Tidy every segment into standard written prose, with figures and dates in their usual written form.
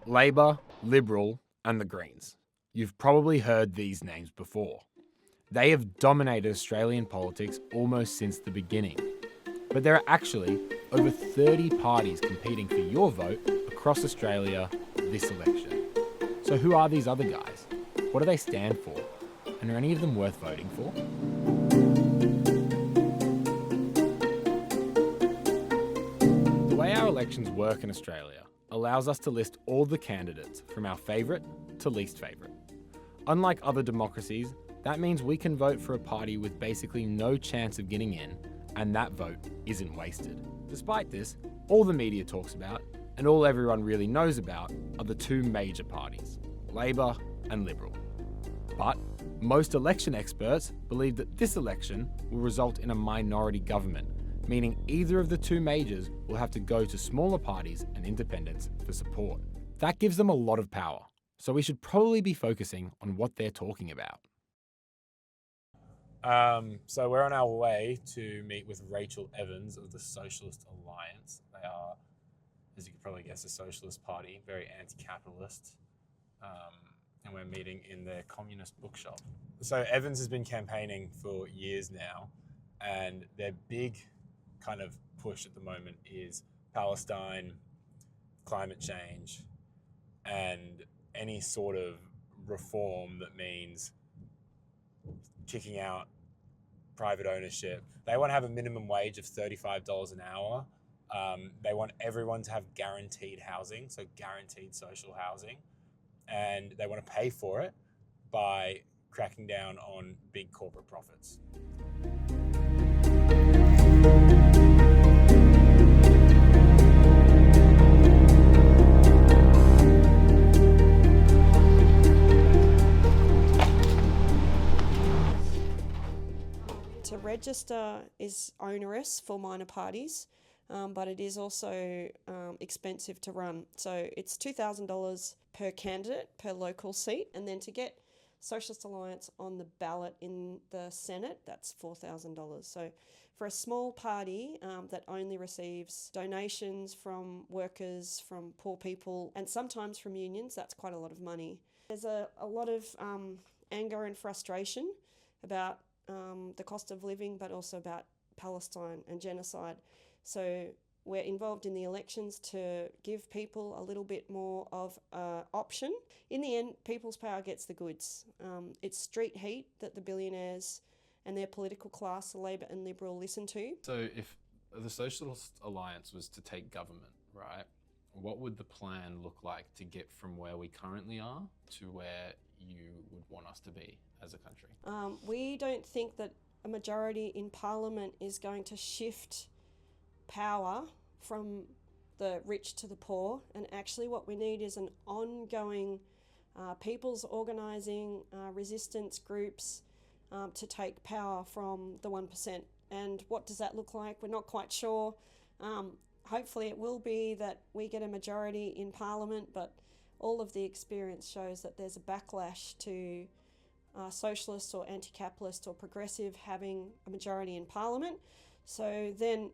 Labor, Liberal, and the Greens. You've probably heard these names before. They have dominated Australian politics almost since the beginning. But there are actually over 30 parties competing for your vote across Australia this election. So who are these other guys? What do they stand for? And are any of them worth voting for? The way our elections work in Australia allows us to list all the candidates from our favourite to least favourite. Unlike other democracies, that means we can vote for a party with basically no chance of getting in, and that vote isn't wasted. Despite this, all the media talks about, and all everyone really knows about, are the two major parties, Labor and Liberal. But most election experts believe that this election will result in a minority government, meaning either of the two majors will have to go to smaller parties and independents for support. That gives them a lot of power, so we should probably be focusing on what they're talking about. So we're on our way to meet with Rachel Evans of the Socialist Alliance. They are, as you can probably guess, a Socialist Party, very anti-capitalist, and we're meeting in their communist bookshop. So Evans has been campaigning for years now, and their big kind of push at the moment is Palestine, climate change, and any sort of reform that means kicking out private ownership. They want to have a minimum wage of $35 an hour. They want everyone to have guaranteed housing, so guaranteed social housing. And they want to pay for it by cracking down on big corporate profits. To register is onerous for minor parties, but it is also expensive to run. So it's $2,000 per candidate per local seat, and then to get Socialist Alliance on the ballot in the Senate, that's $4,000. So for a small party that only receives donations from workers, from poor people, and sometimes from unions, that's quite a lot of money. There's a lot of anger and frustration about the cost of living, but also about Palestine and genocide. So we're involved in the elections to give people a little bit more of an option. In the end, people's power gets the goods. It's street heat that the billionaires and their political class, the Labor and Liberal, listen to. So if the Socialist Alliance was to take government, right, what would the plan look like to get from where we currently are to where you would want us to be as a country? We don't think that a majority in Parliament is going to shift power from the rich to the poor, and actually what we need is an ongoing people's organising, resistance groups to take power from the 1%. And what does that look like? We're not quite sure. Hopefully it will be that we get a majority in Parliament, but all of the experience shows that there's a backlash to socialist or anti-capitalist or progressive having a majority in Parliament. So then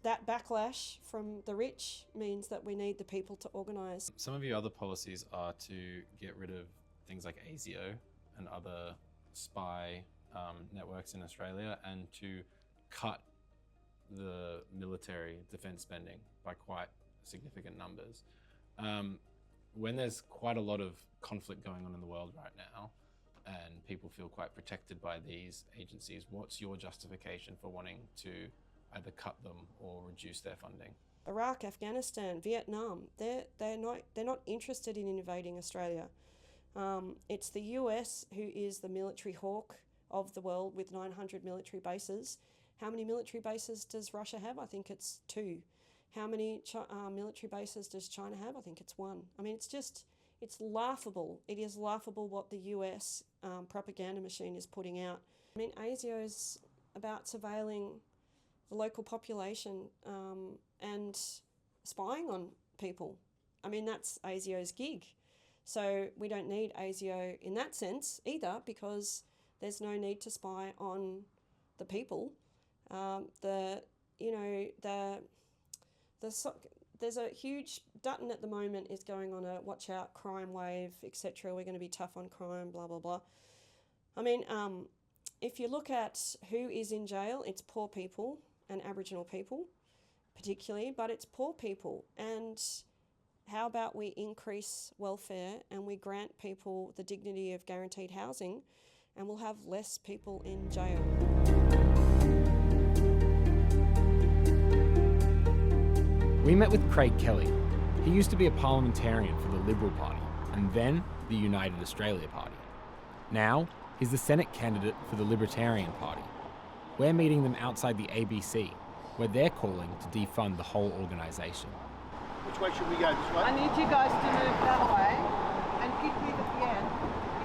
that backlash from the rich means that we need the people to organise. Some of your other policies are to get rid of things like ASIO and other spy networks in Australia, and to cut the military defence spending by quite significant numbers. When there's quite a lot of conflict going on in the world right now, and people feel quite protected by these agencies, what's your justification for wanting to either cut them or reduce their funding? Iraq, Afghanistan, Vietnam, they're not interested in invading Australia. It's the US who is the military hawk of the world with 900 military bases. How many military bases does Russia have? I think it's 2. How many military bases does China have? I think it's 1. I mean, it's laughable. It is laughable what the US propaganda machine is putting out. I mean, ASIO is about surveilling the local population and spying on people. I mean, that's ASIO's gig. So we don't need ASIO in that sense either, because there's no need to spy on the people. there's a huge, Dutton at the moment is going on a watch out crime wave, etc. We're going to be tough on crime, blah, blah, blah. I mean, if you look at who is in jail, it's poor people and Aboriginal people particularly, but it's poor people. And how about we increase welfare and we grant people the dignity of guaranteed housing, and we'll have less people in jail. We met with Craig Kelly. He used to be a parliamentarian for the Liberal Party and then the United Australia Party. Now, he's the Senate candidate for the Libertarian Party. We're meeting them outside the ABC, where they're calling to defund the whole organisation. Which way should we go? This way? I need you guys to move that way and give me the pen.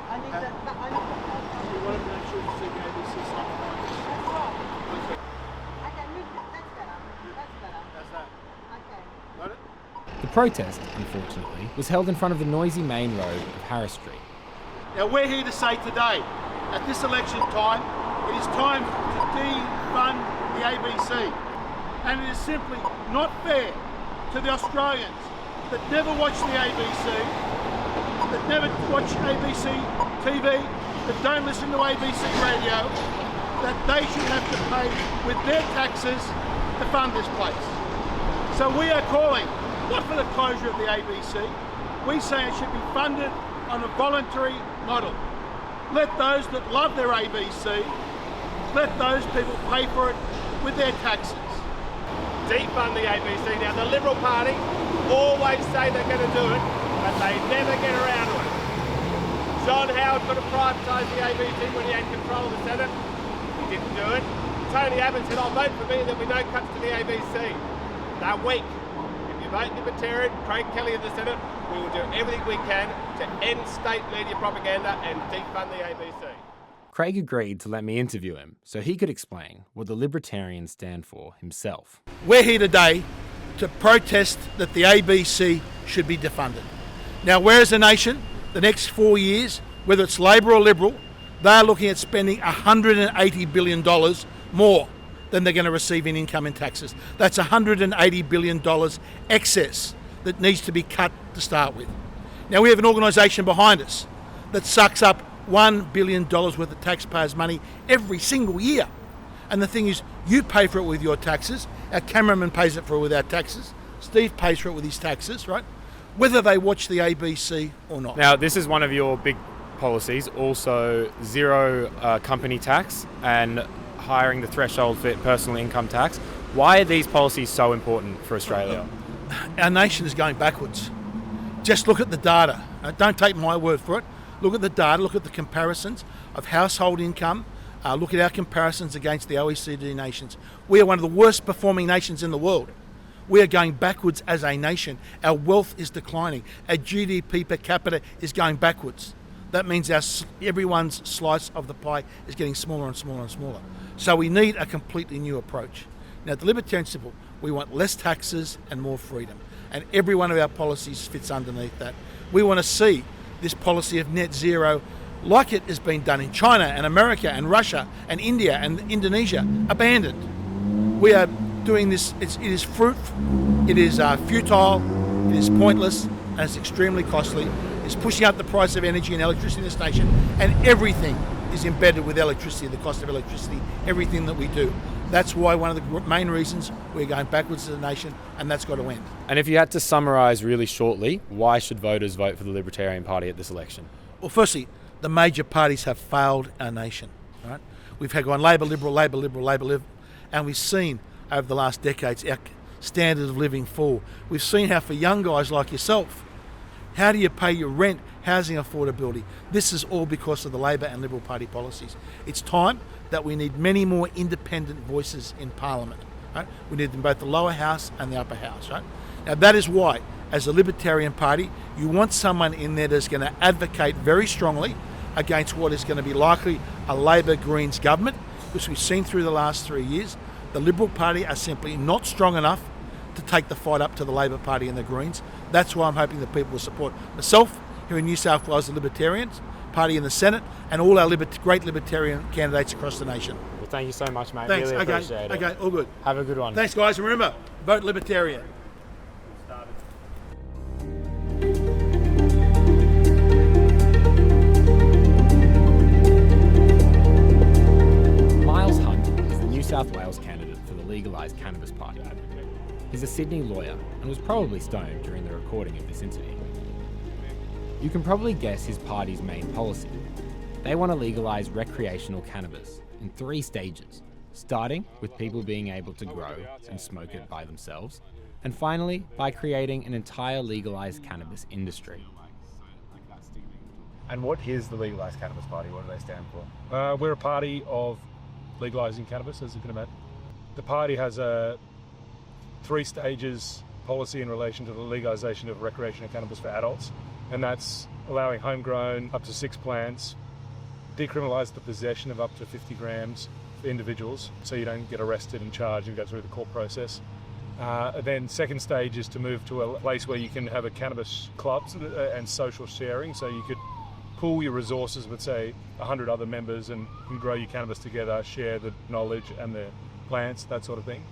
I need the. We want to make sure you see the ABC sign behind us. That's right. Okay, move that. That's better. That's better. That's that. Okay. Got it? The protest, unfortunately, was held in front of the noisy main road of Harris Street. Now we're here to say today, at this election time, it is time to defund the ABC. And it is simply not fair to the Australians that never watch the ABC, that never watch ABC TV, that don't listen to ABC radio, that they should have to pay with their taxes to fund this place. So we are calling, not for the closure of the ABC, we say it should be funded on a voluntary model. Let those that love their ABC, let those people pay for it with their taxes. Defund the ABC. Now, the Liberal Party always say they're going to do it, but they never get around to it. John Howard could have privatised the ABC when he had control of the Senate. He didn't do it. Tony Abbott said, I'll vote for me, there'll be no cuts to the ABC. They're weak. If you vote Libertarian, Craig Kelly in the Senate, we will do everything we can to end state media propaganda and defund the ABC. Craig agreed to let me interview him so he could explain what the Libertarians stand for himself. We're here today to protest that the ABC should be defunded. Now, we're as a nation, the next 4 years, whether it's Labor or Liberal, they're looking at spending $180 billion more than they're going to receive in income and taxes. That's $180 billion excess that needs to be cut to start with. Now, we have an organisation behind us that sucks up $1 billion worth of taxpayers' money every single year. And the thing is, you pay for it with your taxes, our cameraman pays it for it with our taxes, Steve pays for it with his taxes, right? Whether they watch the ABC or not. Now, this is one of your big policies, also zero company tax and hiring the threshold for personal income tax. Why are these policies so important for Australia? Our nation is going backwards. Just look at the data. Don't take my word for it. Look at the data, look at the comparisons of household income, look at our comparisons against the OECD nations. We are one of the worst performing nations in the world. We are going backwards as a nation. Our wealth is declining. Our GDP per capita is going backwards. That means everyone's slice of the pie is getting smaller and smaller and smaller. So we need a completely new approach. Now, the Libertarian simple, we want less taxes and more freedom. And every one of our policies fits underneath that. We want to see this policy of net zero, like it has been done in China and America and Russia and India and Indonesia, abandoned. We are doing this, it is fruitful, it is futile, it is pointless, and it's extremely costly. It's pushing up the price of energy and electricity in this nation, and everything is embedded with electricity, the cost of electricity, everything that we do. That's why one of the main reasons we're going backwards as a nation, and that's got to end. And if you had to summarise really shortly, why should voters vote for the Libertarian Party at this election? Well, firstly, the major parties have failed our nation. Right? We've had gone Labor, Liberal, Labor, Liberal, Labor, Liberal, and we've seen over the last decades our standard of living fall. We've seen how for young guys like yourself, how do you pay your rent, housing affordability? This is all because of the Labor and Liberal Party policies. It's time that we need many more independent voices in Parliament. Right? We need them both the lower house and the upper house. Right? Now that is why, as a Libertarian Party, you want someone in there that's going to advocate very strongly against what is going to be likely a Labor Greens government, which we've seen through the last 3 years. The Liberal Party are simply not strong enough to take the fight up to the Labor Party and the Greens. That's why I'm hoping that people will support myself here in New South Wales, the Libertarians Party in the Senate, and all our great Libertarian candidates across the nation. Well, thank you so much, mate. Thanks. Really appreciate it. Okay, all good. Have a good one. Thanks, guys. And remember, vote Libertarian. Sydney lawyer and was probably stoned during the recording of this interview. You can probably guess his party's main policy. They want to legalise recreational cannabis in 3 stages, starting with people being able to grow and smoke it by themselves, and finally by creating an entire legalised cannabis industry. And what is the Legalise Cannabis Party? What do they stand for? We're a party of legalising cannabis, as you can imagine. The party has a 3 stages policy in relation to the legalisation of recreational cannabis for adults, and that's allowing homegrown up to 6 plants, decriminalise the possession of up to 50 grams for individuals, so you don't get arrested and charged and go through the court process. Then second stage is to move to a place where you can have a cannabis clubs and social sharing, so you could pool your resources with, say, 100 other members and grow your cannabis together, share the knowledge and the plants, that sort of thing.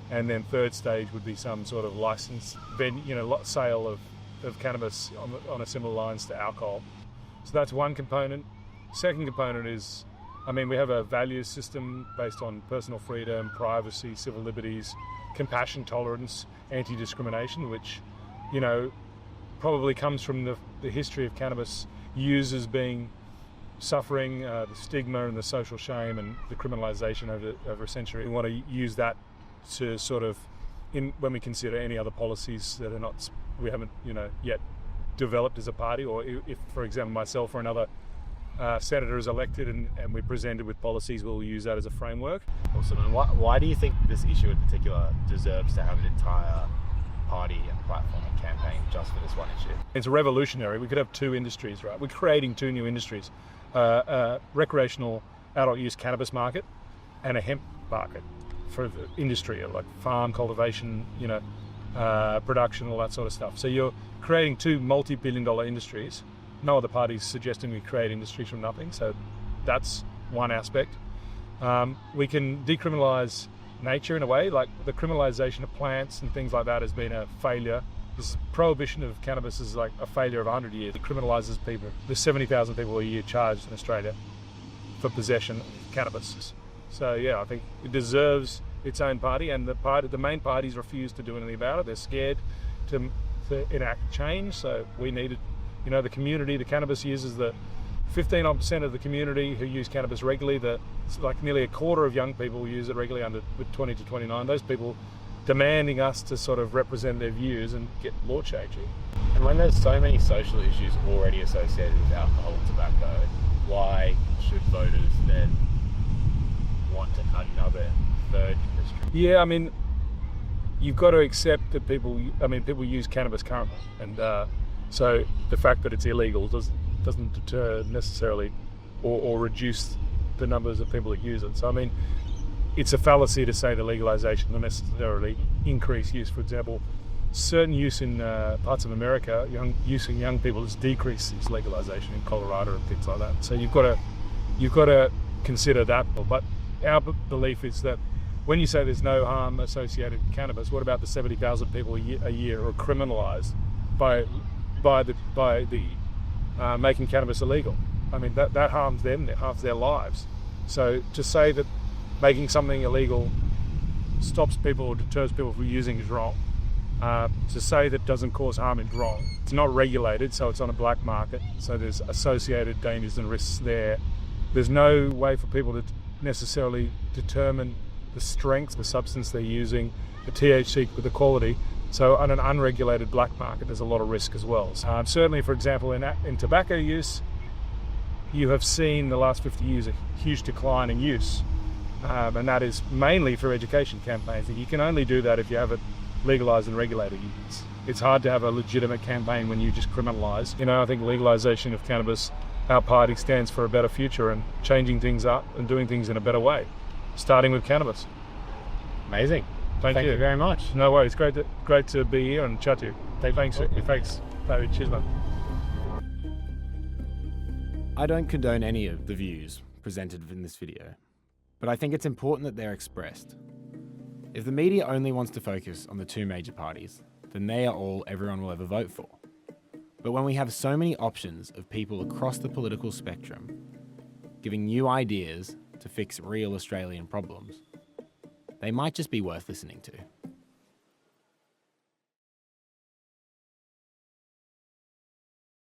And then third stage would be some sort of license, sale of cannabis on a similar lines to alcohol. So that's one component. Second component is, we have a values system based on personal freedom, privacy, civil liberties, compassion, tolerance, anti-discrimination, which, probably comes from the history of cannabis users suffering the stigma and the social shame and the criminalisation over a century. We want to use that to sort of, when we consider any other policies that we haven't yet developed as a party, or if, for example, myself or another senator is elected and we're presented with policies, we'll use that as a framework. Awesome. And why do you think this issue in particular deserves to have an entire party and platform and campaign just for this one issue? It's revolutionary. We could have 2 industries, right? We're creating 2 new industries, a recreational adult use cannabis market and a hemp market for the industry, like farm cultivation, production, all that sort of stuff. So you're creating 2 multi-billion-dollar industries. No other party's suggesting we create industries from nothing, so that's one aspect. We can decriminalise nature in a way, like the criminalisation of plants and things like that has been a failure. This prohibition of cannabis is like a failure of 100 years. It criminalises people. There's 70,000 people a year charged in Australia for possession of cannabis. So yeah, I think it deserves its own party, and the main parties refuse to do anything about it. They're scared to enact change, so we need it. The community, the cannabis users, the 15% of the community who use cannabis regularly, it's like nearly a quarter of young people use it regularly with 20 to 29. Those people demanding us to sort of represent their views and get law changing. And when there's so many social issues already associated with alcohol and tobacco, why should voters then want to add another third industry? Yeah, you've got to accept that people use cannabis currently, and so the fact that it's illegal doesn't deter necessarily or reduce the numbers of people that use it. So it's a fallacy to say the legalisation will necessarily increase use. For example, certain use in parts of America, use in young people has decreased since legalisation in Colorado and things like that. So you've got to consider that. But our belief is that when you say there's no harm associated with cannabis, what about the 70,000 people a year who are criminalised by making cannabis illegal? That harms them, it harms their lives. So to say that making something illegal stops people or deters people from using is wrong. To say that doesn't cause harm is wrong. It's not regulated, so it's on a black market, so there's associated dangers and risks there. There's no way for people to necessarily determine the strength of the substance they're using, the THC with the quality. So on an unregulated black market, there's a lot of risk as well. Certainly, for example, in tobacco use, you have seen the last 50 years a huge decline in use. And that is mainly for education campaigns. You can only do that if you have it legalised and regulated. It's hard to have a legitimate campaign when you just criminalise. I think legalisation of cannabis, our party stands for a better future and changing things up and doing things in a better way, starting with cannabis. Amazing. Thank you very much. No worries. Great to be here and chat to you. Thanks, David. Cheers, man. I don't condone any of the views presented in this video, but I think it's important that they're expressed. If the media only wants to focus on the 2 major parties, then they are all everyone will ever vote for. But when we have so many options of people across the political spectrum giving new ideas to fix real Australian problems, they might just be worth listening to.